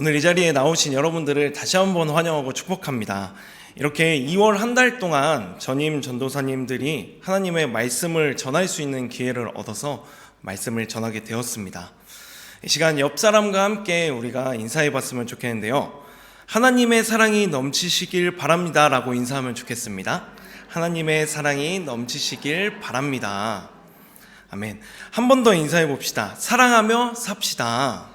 오늘 이 자리에 나오신 여러분들을 다시 한번 환영하고 축복합니다. 이렇게 2월 한 달 동안 전임 전도사님들이 하나님의 말씀을 전할 수 있는 기회를 얻어서 말씀을 전하게 되었습니다. 이 시간 옆 사람과 함께 우리가 인사해 봤으면 좋겠는데요. 하나님의 사랑이 넘치시길 바랍니다 라고 인사하면 좋겠습니다. 하나님의 사랑이 넘치시길 바랍니다. 아멘. 한 번 더 인사해 봅시다. 사랑하며 삽시다.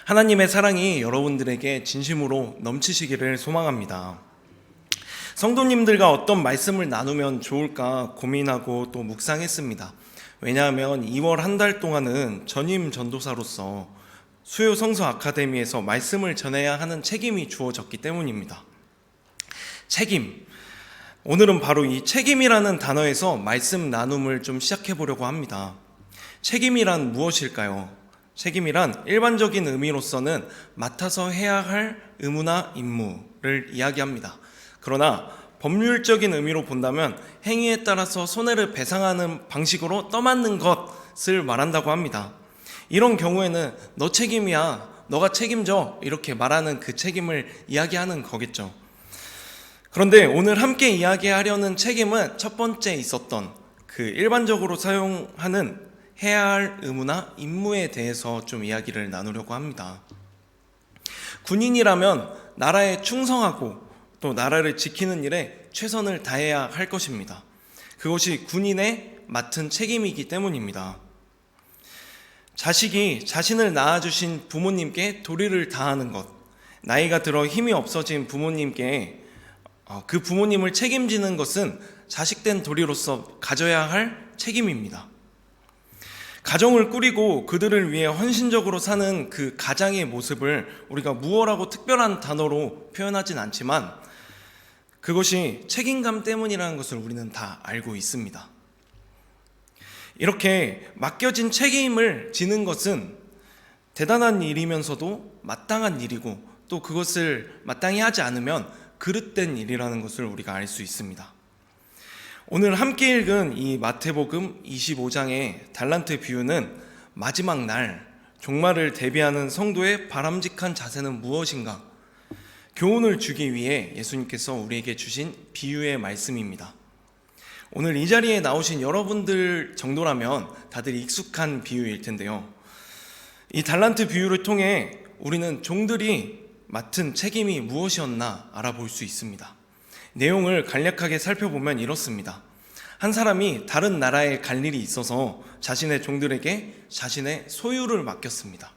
하나님의 사랑이 여러분들에게 진심으로 넘치시기를 소망합니다. 성도님들과 어떤 말씀을 나누면 좋을까 고민하고 또 묵상했습니다. 왜냐하면 2월 한 달 동안은 전임 전도사로서 수요 성서 아카데미에서 말씀을 전해야 하는 책임이 주어졌기 때문입니다. 책임. 오늘은 바로 이 책임이라는 단어에서 말씀 나눔을 좀 시작해 보려고 합니다. 책임이란 무엇일까요? 책임이란 일반적인 의미로서는 맡아서 해야 할 의무나 임무를 이야기합니다. 그러나 법률적인 의미로 본다면 행위에 따라서 손해를 배상하는 방식으로 떠맡는 것을 말한다고 합니다. 이런 경우에는 너 책임이야, 너가 책임져 이렇게 말하는 그 책임을 이야기하는 거겠죠. 그런데 오늘 함께 이야기하려는 책임은 첫 번째 있었던 그 일반적으로 사용하는 해야 할 의무나 임무에 대해서 좀 이야기를 나누려고 합니다. 군인이라면 나라에 충성하고 또 나라를 지키는 일에 최선을 다해야 할 것입니다. 그것이 군인의 맡은 책임이기 때문입니다. 자식이 자신을 낳아주신 부모님께 도리를 다하는 것, 나이가 들어 힘이 없어진 부모님께 그 부모님을 책임지는 것은 자식된 도리로서 가져야 할 책임입니다. 가정을 꾸리고 그들을 위해 헌신적으로 사는 그 가장의 모습을 우리가 무엇라고 특별한 단어로 표현하진 않지만 그것이 책임감 때문이라는 것을 우리는 다 알고 있습니다. 이렇게 맡겨진 책임을 지는 것은 대단한 일이면서도 마땅한 일이고 또 그것을 마땅히 하지 않으면 그릇된 일이라는 것을 우리가 알 수 있습니다. 오늘 함께 읽은 이 마태복음 25장의 달란트 비유는 마지막 날 종말을 대비하는 성도의 바람직한 자세는 무엇인가? 교훈을 주기 위해 예수님께서 우리에게 주신 비유의 말씀입니다. 오늘 이 자리에 나오신 여러분들 정도라면 다들 익숙한 비유일 텐데요. 이 달란트 비유를 통해 우리는 종들이 맡은 책임이 무엇이었나 알아볼 수 있습니다. 내용을 간략하게 살펴보면 이렇습니다. 한 사람이 다른 나라에 갈 일이 있어서 자신의 종들에게 자신의 소유를 맡겼습니다.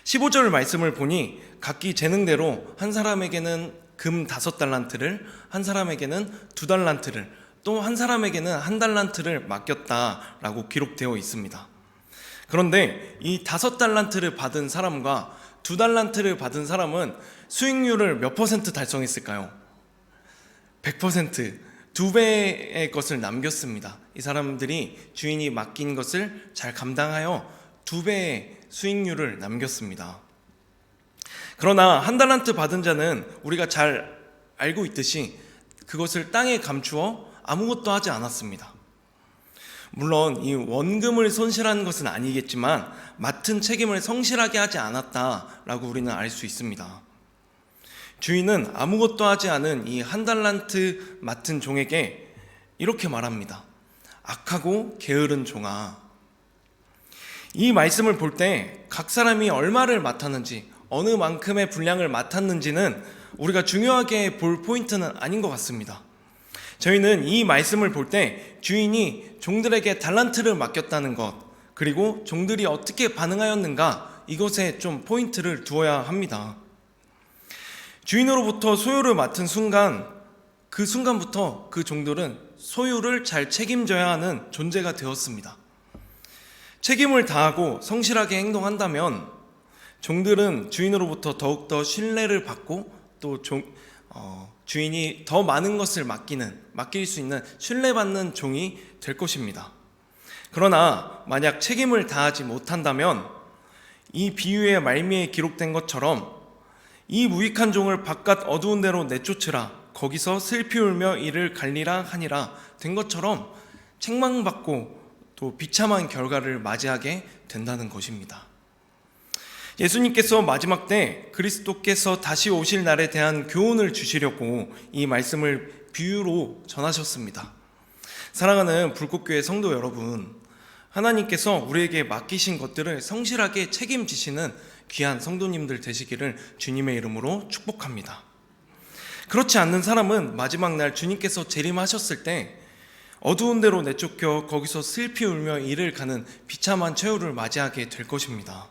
15절 말씀을 보니 각기 재능대로 한 사람에게는 금 5달란트를, 한 사람에게는 2달란트를, 또 한 사람에게는 1달란트를 맡겼다라고 기록되어 있습니다. 그런데 이 5달란트를 받은 사람과 2달란트를 받은 사람은 수익률을 몇 퍼센트 달성했을까요? 100%, 2배의 것을 남겼습니다. 이 사람들이 주인이 맡긴 것을 잘 감당하여 2배의 수익률을 남겼습니다. 그러나 1달란트 받은 자는 우리가 잘 알고 있듯이 그것을 땅에 감추어 아무것도 하지 않았습니다. 물론 이 원금을 손실한 것은 아니겠지만 맡은 책임을 성실하게 하지 않았다라고 우리는 알 수 있습니다. 주인은 아무것도 하지 않은 이 1달란트 맡은 종에게 이렇게 말합니다. 악하고 게으른 종아. 이 말씀을 볼 때 각 사람이 얼마를 맡았는지, 어느 만큼의 분량을 맡았는지는 우리가 중요하게 볼 포인트는 아닌 것 같습니다. 저희는 이 말씀을 볼 때 주인이 종들에게 달란트를 맡겼다는 것, 그리고 종들이 어떻게 반응하였는가, 이것에 좀 포인트를 두어야 합니다. 주인으로부터 소유를 맡은 순간, 그 순간부터 그 종들은 소유를 잘 책임져야 하는 존재가 되었습니다. 책임을 다하고 성실하게 행동한다면 종들은 주인으로부터 더욱더 신뢰를 받고 또 주인이 더 많은 것을 맡길 수 있는 신뢰받는 종이 될 것입니다. 그러나 만약 책임을 다하지 못한다면 이 비유의 말미에 기록된 것처럼 이 무익한 종을 바깥 어두운 데로 내쫓으라, 거기서 슬피 울며 이를 갈리라 하니라 된 것처럼 책망받고 또 비참한 결과를 맞이하게 된다는 것입니다. 예수님께서 마지막 때 그리스도께서 다시 오실 날에 대한 교훈을 주시려고 이 말씀을 비유로 전하셨습니다. 사랑하는 불꽃교회 성도 여러분, 하나님께서 우리에게 맡기신 것들을 성실하게 책임지시는 귀한 성도님들 되시기를 주님의 이름으로 축복합니다. 그렇지 않는 사람은 마지막 날 주님께서 재림하셨을 때 어두운 데로 내쫓겨 거기서 슬피 울며 이를 가는 비참한 최후를 맞이하게 될 것입니다.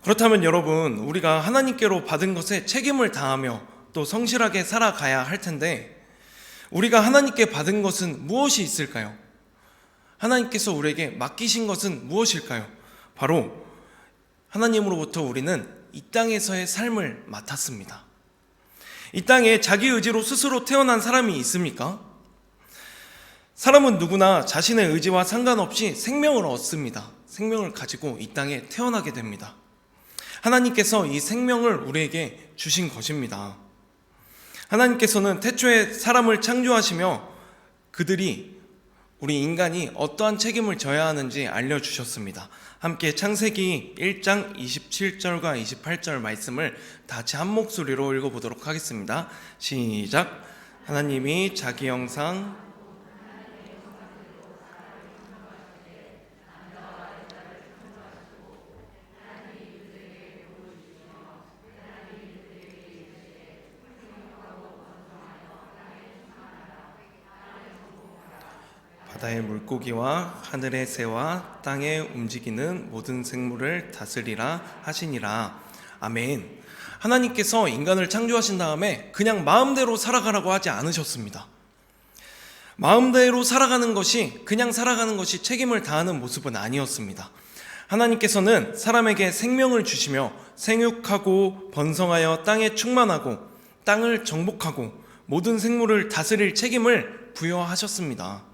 그렇다면 여러분, 우리가 하나님께로 받은 것에 책임을 다하며 또 성실하게 살아가야 할 텐데, 우리가 하나님께 받은 것은 무엇이 있을까요? 하나님께서 우리에게 맡기신 것은 무엇일까요? 바로 하나님으로부터 우리는 이 땅에서의 삶을 맡았습니다. 이 땅에 자기 의지로 스스로 태어난 사람이 있습니까? 사람은 누구나 자신의 의지와 상관없이 생명을 얻습니다. 생명을 가지고 이 땅에 태어나게 됩니다. 하나님께서 이 생명을 우리에게 주신 것입니다. 하나님께서는 태초에 사람을 창조하시며 우리 인간이 어떠한 책임을 져야 하는지 알려주셨습니다. 함께 창세기 1장 27절과 28절 말씀을 다 같이 한 목소리로 읽어보도록 하겠습니다. 시작. 하나님이 자기 형상 바다의 물고기와 하늘의 새와 땅에 움직이는 모든 생물을 다스리라 하시니라. 아멘. 하나님께서 인간을 창조하신 다음에 그냥 마음대로 살아가라고 하지 않으셨습니다. 마음대로 살아가는 것이, 그냥 살아가는 것이 책임을 다하는 모습은 아니었습니다. 하나님께서는 사람에게 생명을 주시며 생육하고 번성하여 땅에 충만하고 땅을 정복하고 모든 생물을 다스릴 책임을 부여하셨습니다.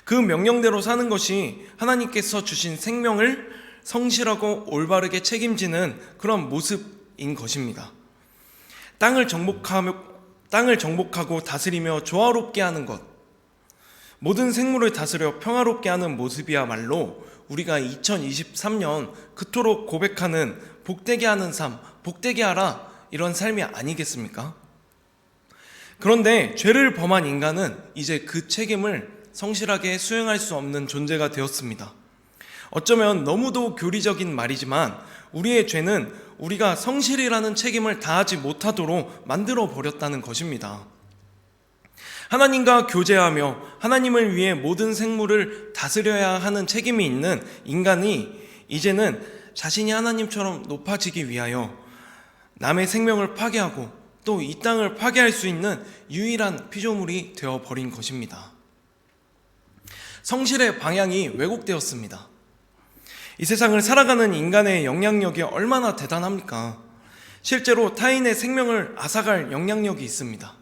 그 명령대로 사는 것이 하나님께서 주신 생명을 성실하고 올바르게 책임지는 그런 모습인 것입니다. 땅을 정복하고 다스리며 조화롭게 하는 것, 모든 생물을 다스려 평화롭게 하는 모습이야말로 우리가 2023년 그토록 고백하는 복되게 하는 삶, 복되게 하라, 이런 삶이 아니겠습니까? 그런데 죄를 범한 인간은 이제 그 책임을 성실하게 수행할 수 없는 존재가 되었습니다. 어쩌면 너무도 교리적인 말이지만 우리의 죄는 우리가 성실이라는 책임을 다하지 못하도록 만들어 버렸다는 것입니다. 하나님과 교제하며 하나님을 위해 모든 생물을 다스려야 하는 책임이 있는 인간이 이제는 자신이 하나님처럼 높아지기 위하여 남의 생명을 파괴하고 또 이 땅을 파괴할 수 있는 유일한 피조물이 되어버린 것입니다. 성실의 방향이 왜곡되었습니다. 이 세상을 살아가는 인간의 영향력이 얼마나 대단합니까? 실제로 타인의 생명을 앗아갈 영향력이 있습니다.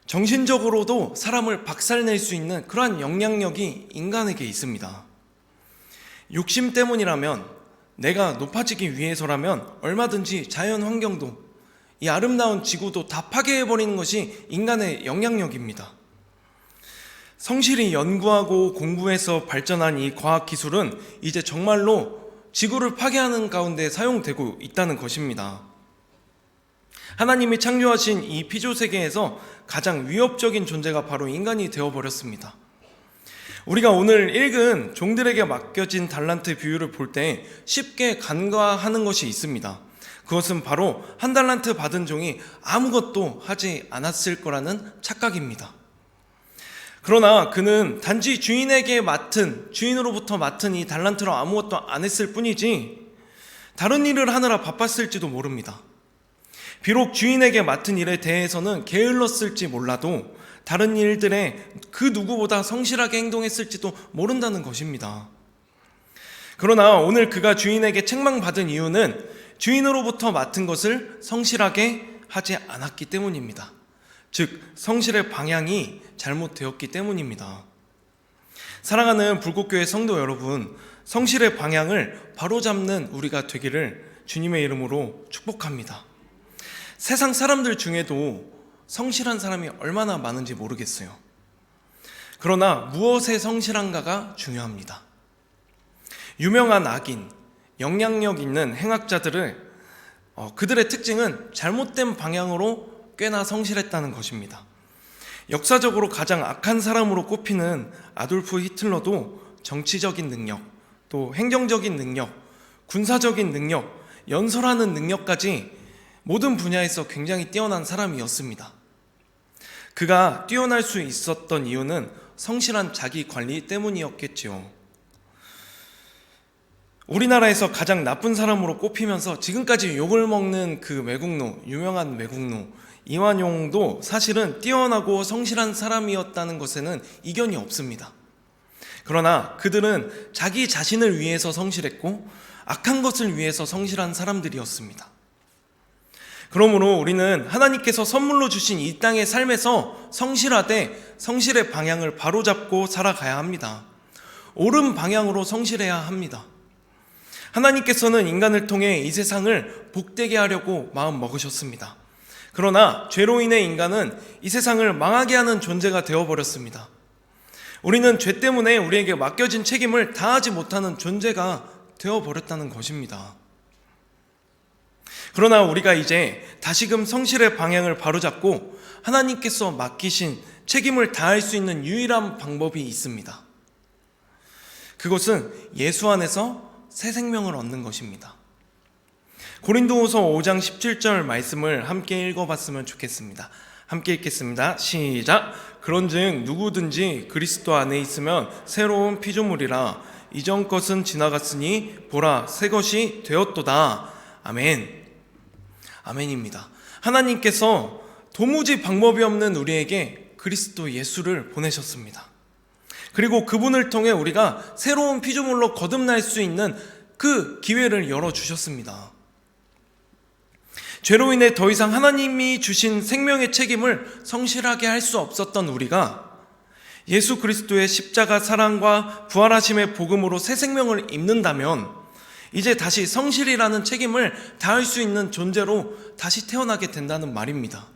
정신적으로도 사람을 박살낼 수 있는 그러한 영향력이 인간에게 있습니다. 욕심 때문이라면, 내가 높아지기 위해서라면 얼마든지 자연 환경도, 이 아름다운 지구도 다 파괴해버리는 것이 인간의 영향력입니다. 성실히 연구하고 공부해서 발전한 이 과학기술은 이제 정말로 지구를 파괴하는 가운데 사용되고 있다는 것입니다. 하나님이 창조하신 이 피조세계에서 가장 위협적인 존재가 바로 인간이 되어버렸습니다. 우리가 오늘 읽은 종들에게 맡겨진 달란트 비유를 볼 때 쉽게 간과하는 것이 있습니다. 그것은 바로 한 달란트 받은 종이 아무것도 하지 않았을 거라는 착각입니다. 그러나 그는 단지 주인으로부터 맡은 이 달란트로 아무것도 안 했을 뿐이지 다른 일을 하느라 바빴을지도 모릅니다. 비록 주인에게 맡은 일에 대해서는 게을렀을지 몰라도 다른 일들에 그 누구보다 성실하게 행동했을지도 모른다는 것입니다. 그러나 오늘 그가 주인에게 책망받은 이유는 주인으로부터 맡은 것을 성실하게 하지 않았기 때문입니다. 즉, 성실의 방향이 잘못되었기 때문입니다. 사랑하는 불꽃교회 성도 여러분, 성실의 방향을 바로잡는 우리가 되기를 주님의 이름으로 축복합니다. 세상 사람들 중에도 성실한 사람이 얼마나 많은지 모르겠어요. 그러나 무엇에 성실한가가 중요합니다. 유명한 악인, 영향력 있는 행악자들을 그들의 특징은 잘못된 방향으로 꽤나 성실했다는 것입니다. 역사적으로 가장 악한 사람으로 꼽히는 아돌프 히틀러도 정치적인 능력, 또 행정적인 능력, 군사적인 능력, 연설하는 능력까지 모든 분야에서 굉장히 뛰어난 사람이었습니다. 그가 뛰어날 수 있었던 이유는 성실한 자기 관리 때문이었겠지요. 우리나라에서 가장 나쁜 사람으로 꼽히면서 지금까지 욕을 먹는 그 매국노, 유명한 매국노 이완용도 사실은 뛰어나고 성실한 사람이었다는 것에는 이견이 없습니다. 그러나 그들은 자기 자신을 위해서 성실했고 악한 것을 위해서 성실한 사람들이었습니다. 그러므로 우리는 하나님께서 선물로 주신 이 땅의 삶에서 성실하되 성실의 방향을 바로잡고 살아가야 합니다. 옳은 방향으로 성실해야 합니다. 하나님께서는 인간을 통해 이 세상을 복되게 하려고 마음 먹으셨습니다. 그러나 죄로 인해 인간은 이 세상을 망하게 하는 존재가 되어버렸습니다. 우리는 죄 때문에 우리에게 맡겨진 책임을 다하지 못하는 존재가 되어버렸다는 것입니다. 그러나 우리가 이제 다시금 성실의 방향을 바로잡고 하나님께서 맡기신 책임을 다할 수 있는 유일한 방법이 있습니다. 그것은 예수 안에서 새 생명을 얻는 것입니다. 고린도후서 5장 17절 말씀을 함께 읽어봤으면 좋겠습니다. 함께 읽겠습니다. 시작. 그런즉 누구든지 그리스도 안에 있으면 새로운 피조물이라 이전 것은 지나갔으니 보라 새 것이 되었도다. 아멘. 아멘입니다. 하나님께서 도무지 방법이 없는 우리에게 그리스도 예수를 보내셨습니다. 그리고 그분을 통해 우리가 새로운 피조물로 거듭날 수 있는 그 기회를 열어주셨습니다. 죄로 인해 더 이상 하나님이 주신 생명의 책임을 성실하게 할 수 없었던 우리가 예수 그리스도의 십자가 사랑과 부활하심의 복음으로 새 생명을 입는다면 이제 다시 성실이라는 책임을 다할 수 있는 존재로 다시 태어나게 된다는 말입니다.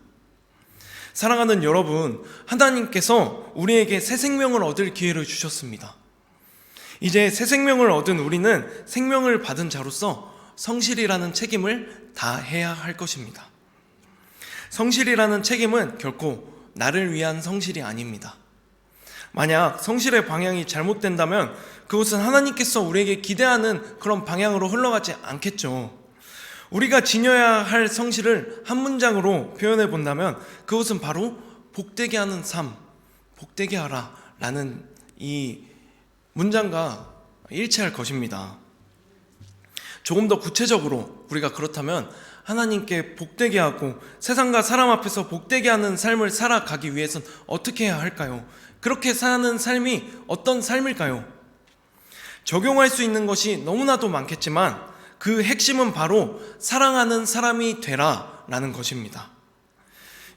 사랑하는 여러분, 하나님께서 우리에게 새 생명을 얻을 기회를 주셨습니다. 이제 새 생명을 얻은 우리는 생명을 받은 자로서 성실이라는 책임을 다해야 할 것입니다. 성실이라는 책임은 결코 나를 위한 성실이 아닙니다. 만약 성실의 방향이 잘못된다면 그것은 하나님께서 우리에게 기대하는 그런 방향으로 흘러가지 않겠죠. 우리가 지녀야 할 성실을 한 문장으로 표현해 본다면 그것은 바로 복되게 하는 삶, 복되게 하라 라는 이 문장과 일치할 것입니다. 조금 더 구체적으로 우리가 그렇다면 하나님께 복되게 하고 세상과 사람 앞에서 복되게 하는 삶을 살아가기 위해서는 어떻게 해야 할까요? 그렇게 사는 삶이 어떤 삶일까요? 적용할 수 있는 것이 너무나도 많겠지만 그 핵심은 바로 사랑하는 사람이 되라 라는 것입니다.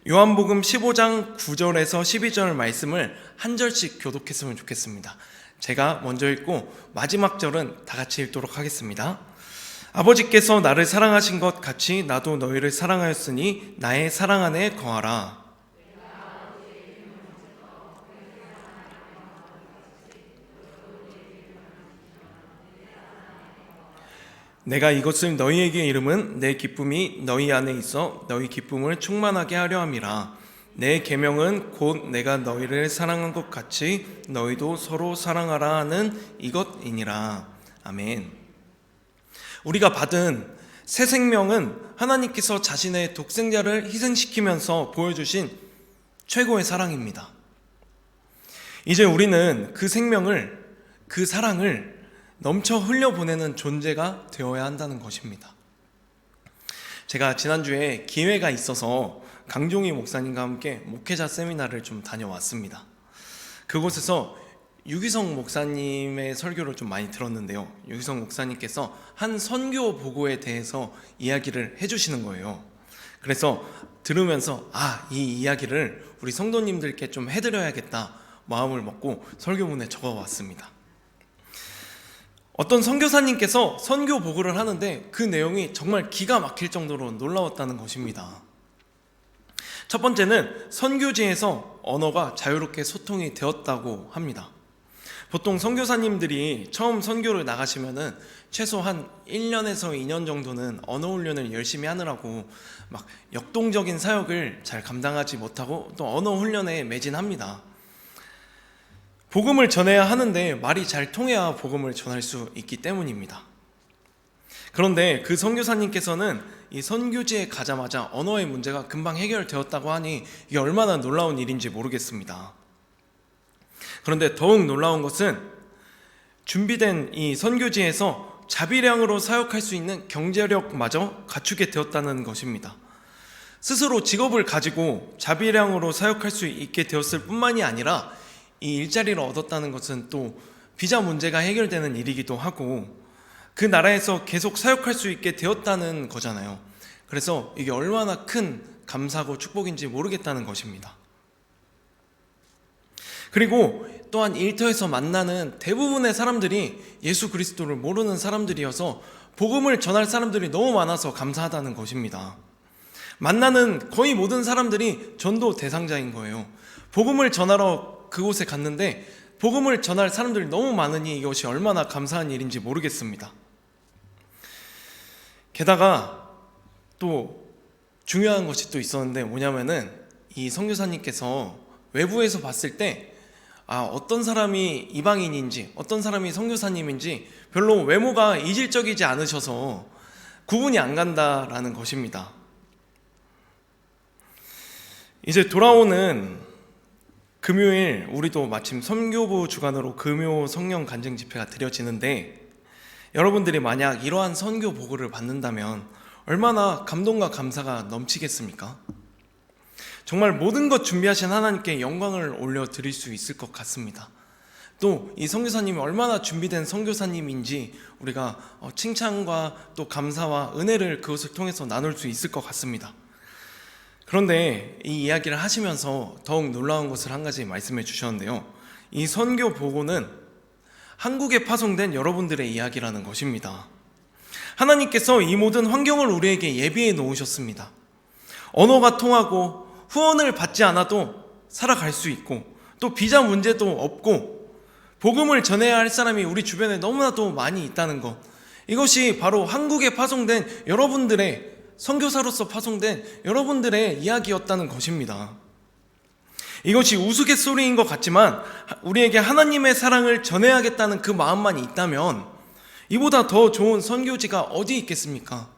요한복음 15장 9절에서 12절 말씀을 한 절씩 교독했으면 좋겠습니다. 제가 먼저 읽고 마지막 절은 다 같이 읽도록 하겠습니다. 아버지께서 나를 사랑하신 것 같이 나도 너희를 사랑하였으니 나의 사랑 안에 거하라. 내가 이것을 너희에게 이름은 내 기쁨이 너희 안에 있어 너희 기쁨을 충만하게 하려 함이라. 내 계명은 곧 내가 너희를 사랑한 것 같이 너희도 서로 사랑하라 하는 이것이니라. 아멘. 우리가 받은 새 생명은 하나님께서 자신의 독생자를 희생시키면서 보여주신 최고의 사랑입니다. 이제 우리는 그 생명을, 그 사랑을 넘쳐 흘려보내는 존재가 되어야 한다는 것입니다. 제가 지난주에 기회가 있어서 강종희 목사님과 함께 목회자 세미나를 좀 다녀왔습니다. 그곳에서 유기성 목사님의 설교를 좀 많이 들었는데요. 유기성 목사님께서 한 선교 보고에 대해서 이야기를 해주시는 거예요. 그래서 들으면서 이 이야기를 우리 성도님들께 좀 해드려야겠다 마음을 먹고 설교문에 적어왔습니다. 어떤 선교사님께서 선교 보고를 하는데 그 내용이 정말 기가 막힐 정도로 놀라웠다는 것입니다. 첫 번째는 선교지에서 언어가 자유롭게 소통이 되었다고 합니다. 보통 선교사님들이 처음 선교를 나가시면은 최소 한 1년에서 2년 정도는 언어 훈련을 열심히 하느라고 막 역동적인 사역을 잘 감당하지 못하고 또 언어 훈련에 매진합니다. 복음을 전해야 하는데 말이 잘 통해야 복음을 전할 수 있기 때문입니다. 그런데 그 선교사님께서는 이 선교지에 가자마자 언어의 문제가 금방 해결되었다고 하니 이게 얼마나 놀라운 일인지 모르겠습니다. 그런데 더욱 놀라운 것은 준비된 이 선교지에서 자비량으로 사역할 수 있는 경제력마저 갖추게 되었다는 것입니다. 스스로 직업을 가지고 자비량으로 사역할 수 있게 되었을 뿐만이 아니라 이 일자리를 얻었다는 것은 또 비자 문제가 해결되는 일이기도 하고 그 나라에서 계속 사역할 수 있게 되었다는 거잖아요. 그래서 이게 얼마나 큰 감사고 축복인지 모르겠다는 것입니다. 그리고 또한 일터에서 만나는 대부분의 사람들이 예수 그리스도를 모르는 사람들이어서 복음을 전할 사람들이 너무 많아서 감사하다는 것입니다. 만나는 거의 모든 사람들이 전도 대상자인 거예요. 복음을 전하러 그곳에 갔는데 복음을 전할 사람들이 너무 많으니 이것이 얼마나 감사한 일인지 모르겠습니다. 게다가 또 중요한 것이 또 있었는데 뭐냐면은 이 선교사님께서 외부에서 봤을 때 어떤 사람이 이방인인지 어떤 사람이 선교사님인지 별로 외모가 이질적이지 않으셔서 구분이 안 간다라는 것입니다. 이제 돌아오는 금요일 우리도 마침 선교부 주관으로 금요 성령 간증 집회가 드려지는데 여러분들이 만약 이러한 선교 보고를 받는다면 얼마나 감동과 감사가 넘치겠습니까? 정말 모든 것 준비하신 하나님께 영광을 올려드릴 수 있을 것 같습니다. 또 이 선교사님이 얼마나 준비된 선교사님인지 우리가 칭찬과 또 감사와 은혜를 그것을 통해서 나눌 수 있을 것 같습니다. 그런데 이 이야기를 하시면서 더욱 놀라운 것을 한 가지 말씀해 주셨는데요. 이 선교 보고는 한국에 파송된 여러분들의 이야기라는 것입니다. 하나님께서 이 모든 환경을 우리에게 예비해 놓으셨습니다. 언어가 통하고 후원을 받지 않아도 살아갈 수 있고 또 비자 문제도 없고 복음을 전해야 할 사람이 우리 주변에 너무나도 많이 있다는 것, 이것이 바로 한국에 파송된 여러분들의 선교사로서 파송된 여러분들의 이야기였다는 것입니다. 이것이 우스갯소리인 것 같지만 우리에게 하나님의 사랑을 전해야겠다는 그 마음만 있다면 이보다 더 좋은 선교지가 어디 있겠습니까?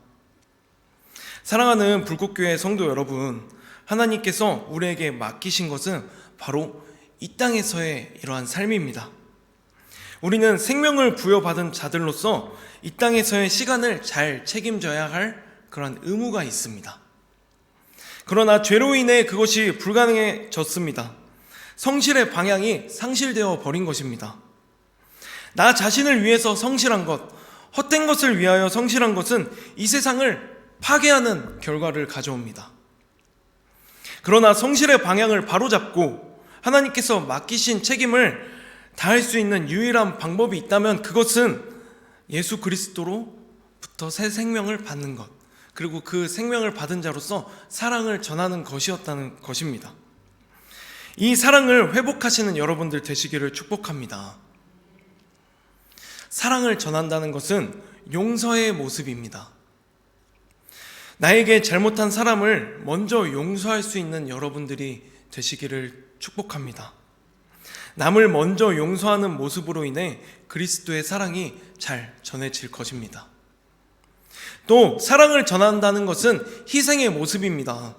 사랑하는 불꽃교회 성도 여러분, 하나님께서 우리에게 맡기신 것은 바로 이 땅에서의 이러한 삶입니다. 우리는 생명을 부여받은 자들로서 이 땅에서의 시간을 잘 책임져야 할 그런 의무가 있습니다. 그러나 죄로 인해 그것이 불가능해졌습니다. 성실의 방향이 상실되어 버린 것입니다. 나 자신을 위해서 성실한 것, 헛된 것을 위하여 성실한 것은 이 세상을 파괴하는 결과를 가져옵니다. 그러나 성실의 방향을 바로잡고 하나님께서 맡기신 책임을 다할 수 있는 유일한 방법이 있다면 그것은 예수 그리스도로부터 새 생명을 받는 것, 그리고 그 생명을 받은 자로서 사랑을 전하는 것이었다는 것입니다. 이 사랑을 회복하시는 여러분들 되시기를 축복합니다. 사랑을 전한다는 것은 용서의 모습입니다. 나에게 잘못한 사람을 먼저 용서할 수 있는 여러분들이 되시기를 축복합니다. 남을 먼저 용서하는 모습으로 인해 그리스도의 사랑이 잘 전해질 것입니다. 또 사랑을 전한다는 것은 희생의 모습입니다.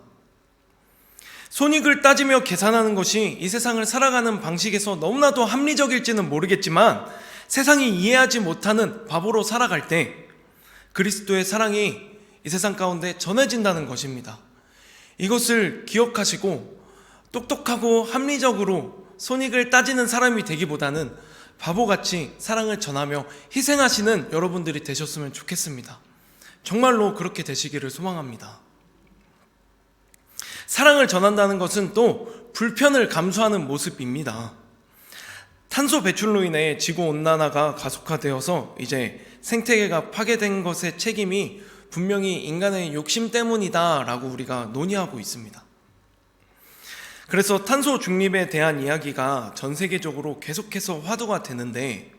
손익을 따지며 계산하는 것이 이 세상을 살아가는 방식에서 너무나도 합리적일지는 모르겠지만 세상이 이해하지 못하는 바보로 살아갈 때 그리스도의 사랑이 이 세상 가운데 전해진다는 것입니다. 이것을 기억하시고 똑똑하고 합리적으로 손익을 따지는 사람이 되기보다는 바보같이 사랑을 전하며 희생하시는 여러분들이 되셨으면 좋겠습니다. 정말로 그렇게 되시기를 소망합니다. 사랑을 전한다는 것은 또 불편을 감수하는 모습입니다. 탄소 배출로 인해 지구온난화가 가속화되어서 이제 생태계가 파괴된 것의 책임이 분명히 인간의 욕심 때문이다 라고 우리가 논의하고 있습니다. 그래서 탄소 중립에 대한 이야기가 전 세계적으로 계속해서 화두가 되는데,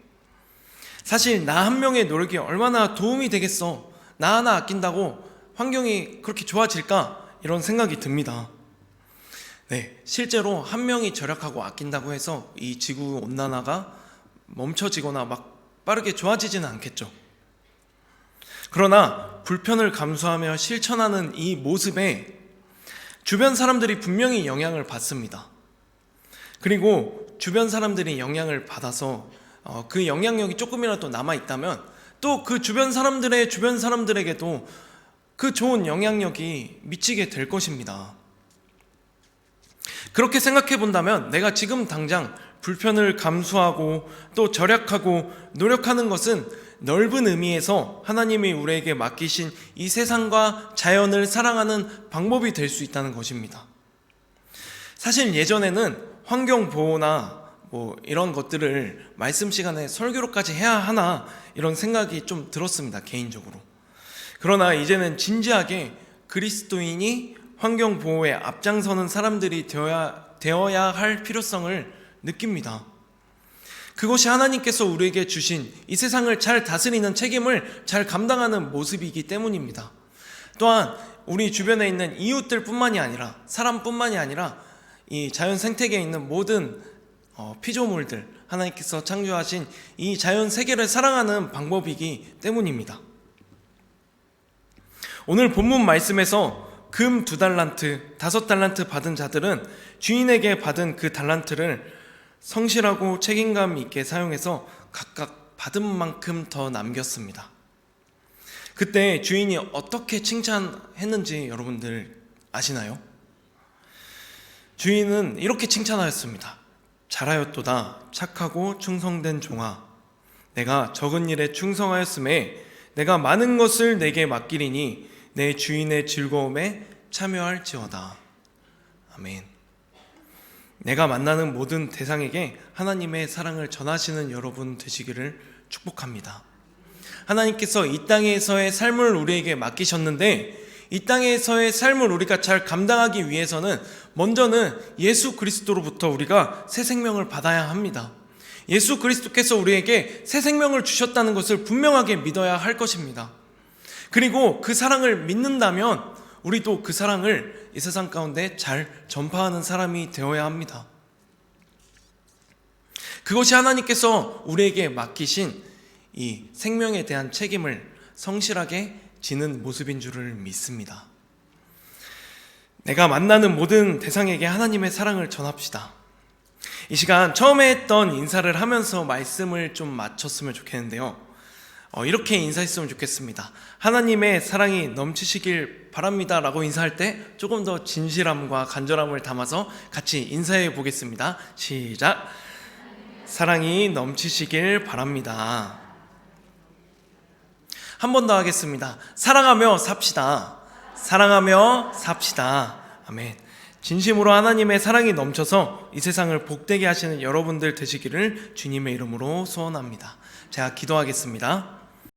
사실 나 한 명의 노력이 얼마나 도움이 되겠어, 나 하나 아낀다고 환경이 그렇게 좋아질까, 이런 생각이 듭니다. 네, 실제로 한 명이 절약하고 아낀다고 해서 이 지구 온난화가 멈춰지거나 막 빠르게 좋아지지는 않겠죠. 그러나 불편을 감수하며 실천하는 이 모습에 주변 사람들이 분명히 영향을 받습니다. 그리고 주변 사람들이 영향을 받아서 그 영향력이 조금이라도 남아있다면 또 그 주변 사람들에게도 그 좋은 영향력이 미치게 될 것입니다. 그렇게 생각해 본다면 내가 지금 당장 불편을 감수하고 또 절약하고 노력하는 것은 넓은 의미에서 하나님이 우리에게 맡기신 이 세상과 자연을 사랑하는 방법이 될 수 있다는 것입니다. 사실 예전에는 환경보호나 이런 것들을 말씀 시간에 설교로까지 해야 하나, 이런 생각이 좀 들었습니다, 개인적으로. 그러나 이제는 진지하게 그리스도인이 환경보호에 앞장서는 사람들이 되어야 할 필요성을 느낍니다. 그것이 하나님께서 우리에게 주신 이 세상을 잘 다스리는 책임을 잘 감당하는 모습이기 때문입니다. 또한 우리 주변에 있는 이웃들 뿐만이 아니라, 사람뿐만이 아니라 이 자연 생태계에 있는 모든 피조물들, 하나님께서 창조하신 이 자연 세계를 사랑하는 방법이기 때문입니다. 오늘 본문 말씀에서 금 2달란트, 5달란트 받은 자들은 주인에게 받은 그 달란트를 성실하고 책임감 있게 사용해서 각각 받은 만큼 더 남겼습니다. 그때 주인이 어떻게 칭찬했는지 여러분들 아시나요? 주인은 이렇게 칭찬하였습니다. 잘하였도다, 착하고 충성된 종아. 내가 적은 일에 충성하였음에 내가 많은 것을 내게 맡기리니 내 주인의 즐거움에 참여할지어다. 아멘. 내가 만나는 모든 대상에게 하나님의 사랑을 전하시는 여러분 되시기를 축복합니다. 하나님께서 이 땅에서의 삶을 우리에게 맡기셨는데, 이 땅에서의 삶을 우리가 잘 감당하기 위해서는 먼저는 예수 그리스도로부터 우리가 새 생명을 받아야 합니다. 예수 그리스도께서 우리에게 새 생명을 주셨다는 것을 분명하게 믿어야 할 것입니다. 그리고 그 사랑을 믿는다면 우리도 그 사랑을 이 세상 가운데 잘 전파하는 사람이 되어야 합니다. 그것이 하나님께서 우리에게 맡기신 이 생명에 대한 책임을 성실하게 지는 모습인 줄을 믿습니다. 내가 만나는 모든 대상에게 하나님의 사랑을 전합시다. 이 시간 처음에 했던 인사를 하면서 말씀을 좀 마쳤으면 좋겠는데요. 이렇게 인사했으면 좋겠습니다. 하나님의 사랑이 넘치시길 바랍니다 라고 인사할 때 조금 더 진실함과 간절함을 담아서 같이 인사해 보겠습니다. 시작! 사랑이 넘치시길 바랍니다. 한 번 더 하겠습니다. 사랑하며 삽시다. 사랑하며 삽시다. 아멘. 진심으로 하나님의 사랑이 넘쳐서 이 세상을 복되게 하시는 여러분들 되시기를 주님의 이름으로 소원합니다. 제가 기도하겠습니다.